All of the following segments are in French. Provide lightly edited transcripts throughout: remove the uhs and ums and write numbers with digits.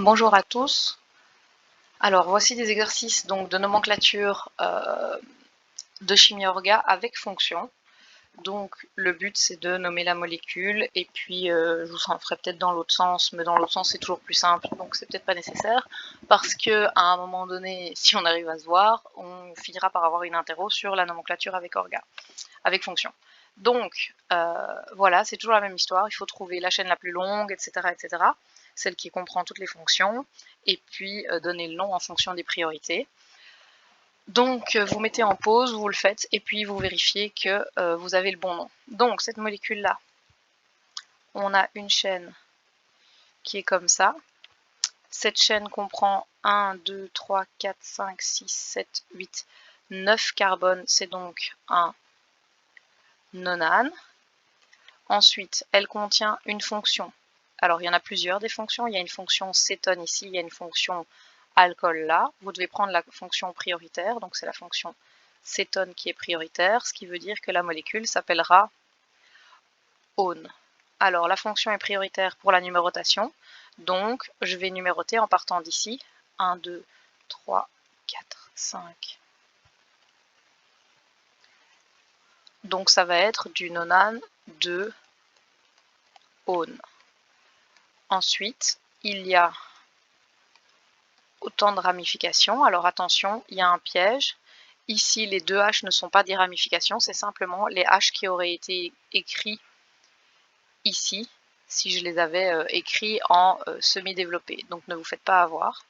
Bonjour à tous. Alors voici des exercices donc de nomenclature de chimie orga avec fonction. Donc le but c'est de nommer la molécule et puis je vous en ferai peut-être dans l'autre sens, mais dans l'autre sens c'est toujours plus simple, donc c'est peut-être pas nécessaire parce que à un moment donné, si on arrive à se voir, on finira par avoir une interro sur la nomenclature avec orga, avec fonction. Donc voilà, c'est toujours la même histoire, il faut trouver la chaîne la plus longue, etc., etc., celle qui comprend toutes les fonctions, et puis donner le nom en fonction des priorités. Donc vous mettez en pause, vous le faites, et puis vous vérifiez que vous avez le bon nom. Donc cette molécule-là, on a une chaîne qui est comme ça. Cette chaîne comprend 1, 2, 3, 4, 5, 6, 7, 8, 9 carbones, c'est donc un nonane. Ensuite, elle contient une fonction. Alors, il y en a plusieurs des fonctions. Il y a une fonction cétone ici, il y a une fonction alcool là. Vous devez prendre la fonction prioritaire, donc c'est la fonction cétone qui est prioritaire, ce qui veut dire que la molécule s'appellera one. Alors, la fonction est prioritaire pour la numérotation, donc je vais numéroter en partant d'ici. 1, 2, 3, 4, 5. Donc, ça va être du nonane de one. Ensuite, il y a autant de ramifications. Alors attention, il y a un piège. Ici, les deux H ne sont pas des ramifications, c'est simplement les H qui auraient été écrits ici, si je les avais écrits en semi-développé. Donc ne vous faites pas avoir.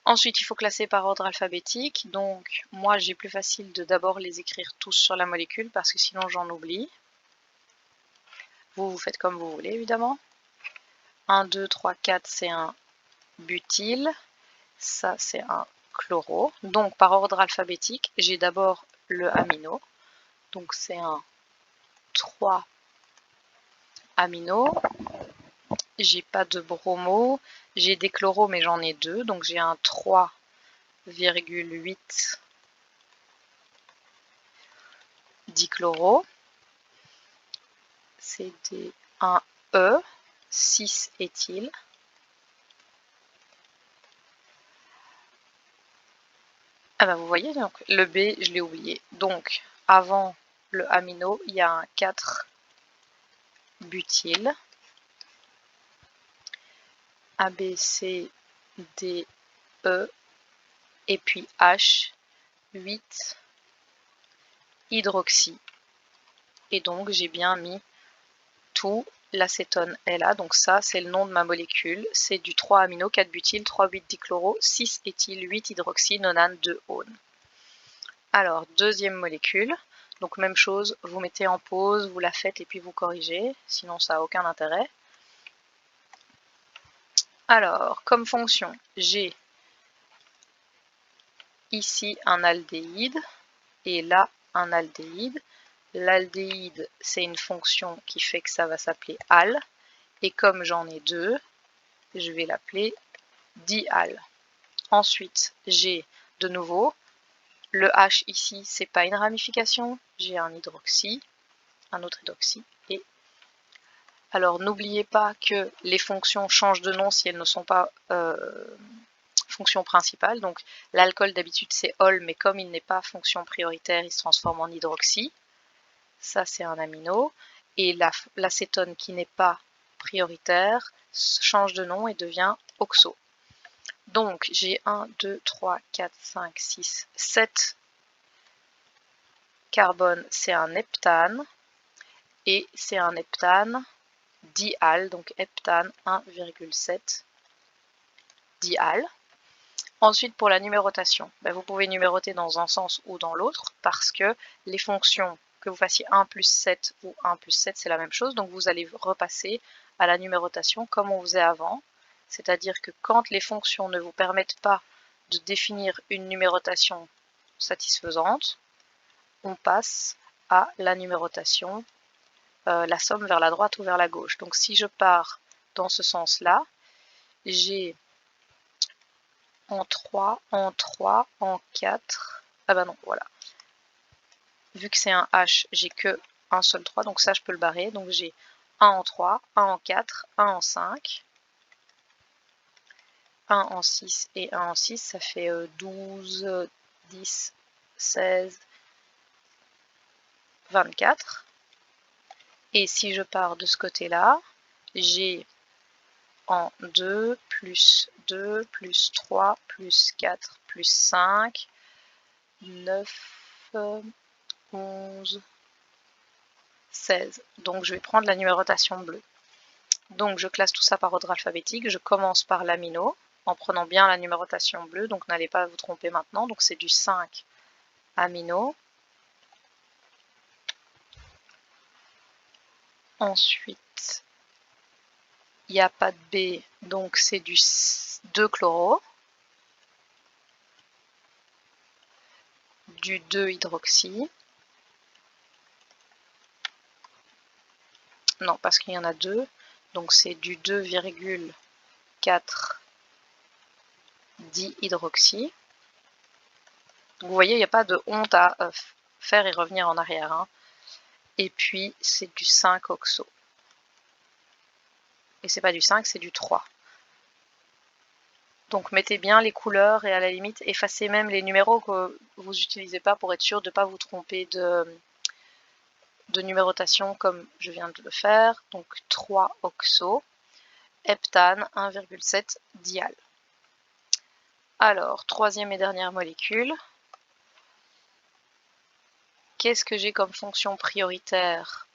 Ensuite, il faut classer par ordre alphabétique. Donc moi, j'ai plus facile de d'abord les écrire tous sur la molécule parce que sinon j'en oublie. Vous faites comme vous voulez, évidemment. 1, 2, 3, 4, c'est un butyl. Ça, c'est un chloro. Donc, par ordre alphabétique, j'ai d'abord le amino. Donc, c'est un 3 amino. J'ai pas de bromo. J'ai des chloros, mais j'en ai deux. Donc, j'ai un 3,8 dichloro. C'est un E, 6 éthyle. Ah ben vous voyez, donc le B, je l'ai oublié. Donc, avant le amino, il y a un 4 butyl. A, B, C, D, E, et puis H, 8 hydroxy. Et donc, j'ai bien mis tout. L'acétone est là, donc ça, c'est le nom de ma molécule. C'est du 3 amino, 4 butyl, 3, 8 dichloro, 6 éthyle, 8 hydroxy, nonane, 2 one. Alors, deuxième molécule. Donc, même chose, vous mettez en pause, vous la faites et puis vous corrigez. Sinon, ça n'a aucun intérêt. Alors, comme fonction, j'ai ici un aldéhyde et là un aldéhyde. L'aldéhyde, c'est une fonction qui fait que ça va s'appeler al. Et comme j'en ai deux, je vais l'appeler dial. Ensuite, j'ai de nouveau le H ici, c'est pas une ramification. J'ai un hydroxy, un autre hydroxy. Et alors, n'oubliez pas que les fonctions changent de nom si elles ne sont pas fonction principale. Donc, l'alcool d'habitude c'est ol, mais comme il n'est pas fonction prioritaire, il se transforme en hydroxy. Ça, c'est un amino. Et l'acétone qui n'est pas prioritaire change de nom et devient oxo. Donc, j'ai 1, 2, 3, 4, 5, 6, 7 carbone, c'est un heptane. Et c'est un heptane dial, donc heptane 1,7 dial. Ensuite, pour la numérotation, vous pouvez numéroter dans un sens ou dans l'autre parce que les fonctions, que vous fassiez 1 plus 7 ou 1 plus 7, c'est la même chose. Donc, vous allez repasser à la numérotation comme on faisait avant. C'est-à-dire que quand les fonctions ne vous permettent pas de définir une numérotation satisfaisante, on passe à la numérotation, la somme vers la droite ou vers la gauche. Donc, si je pars dans ce sens-là, j'ai en 3, en 3, en 4. Ah bah non, voilà. Vu que c'est un H, j'ai que un seul 3, donc ça je peux le barrer. Donc j'ai 1 en 3, 1 en 4, 1 en 5. 1 en 6 et 1 en 6, ça fait 12, 10, 16, 24. Et si je pars de ce côté-là, j'ai en 2, plus 2, plus 3, plus 4, plus 5, 9, 11, 16. Donc je vais prendre la numérotation bleue. Donc je classe tout ça par ordre alphabétique. Je commence par l'amino en prenant bien la numérotation bleue. Donc n'allez pas vous tromper maintenant. Donc c'est du 5 amino. Ensuite, il n'y a pas de B, donc c'est du 2 chloro, du 2 hydroxy. Non, parce qu'il y en a deux, donc c'est du 2,4 dihydroxy. Donc vous voyez, il n'y a pas de honte à faire et revenir en arrière, hein. Et puis c'est du 5 oxo. Et c'est pas du 5, c'est du 3. Donc mettez bien les couleurs et à la limite effacez même les numéros que vous n'utilisez pas pour être sûr de ne pas vous tromper de numérotation comme je viens de le faire. Donc 3 oxo, heptane 1,7 dial. Alors, troisième et dernière molécule. Qu'est-ce que j'ai comme fonction prioritaire?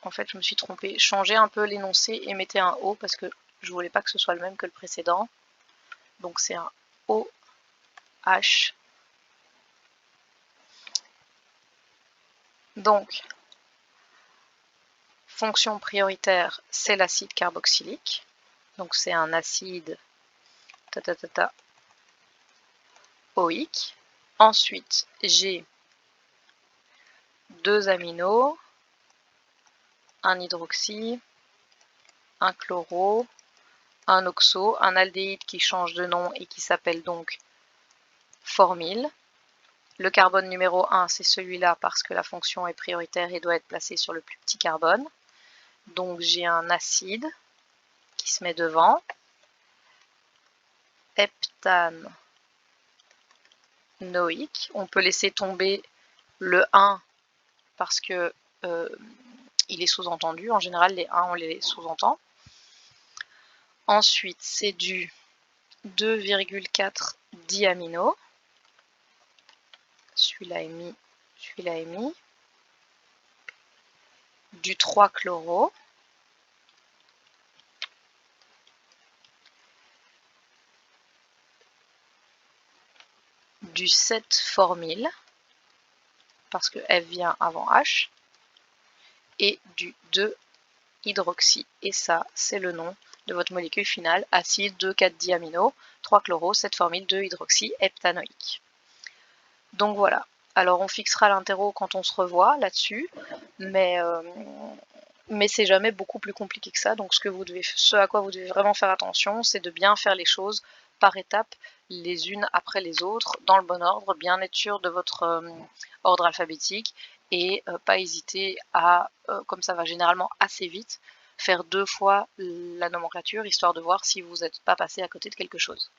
En fait, je me suis trompée. Changez un peu l'énoncé et mettez un O parce que je voulais pas que ce soit le même que le précédent. Donc c'est un OH. Donc, fonction prioritaire, c'est l'acide carboxylique. Donc c'est un acide OIque. Ensuite, j'ai deux aminos, un hydroxy, un chloro, un oxo, un aldéhyde qui change de nom et qui s'appelle donc formyle. Le carbone numéro 1, c'est celui-là parce que la fonction est prioritaire et doit être placée sur le plus petit carbone. Donc j'ai un acide qui se met devant. Heptane noïque. On peut laisser tomber le 1 parce que il est sous-entendu. En général, les 1, on les sous-entend. Ensuite, c'est du 2,4 diamino. Celui-là est mis, celui-là est mis. Du 3 chloro. Du 7 formyle, parce que F vient avant H, et du 2 hydroxy. Et ça, c'est le nom de votre molécule finale, acide 2,4-diamino, 3 chloro, 7 formyle, 2 hydroxy, heptanoïque. Donc voilà. Alors on fixera l'interro quand on se revoit là-dessus, mais c'est jamais beaucoup plus compliqué que ça. Donc ce à quoi vous devez vraiment faire attention, c'est de bien faire les choses par étapes, les unes après les autres, dans le bon ordre, bien être sûr de votre ordre alphabétique et pas hésiter à, comme ça va généralement assez vite, faire 2 fois la nomenclature, histoire de voir si vous n'êtes pas passé à côté de quelque chose.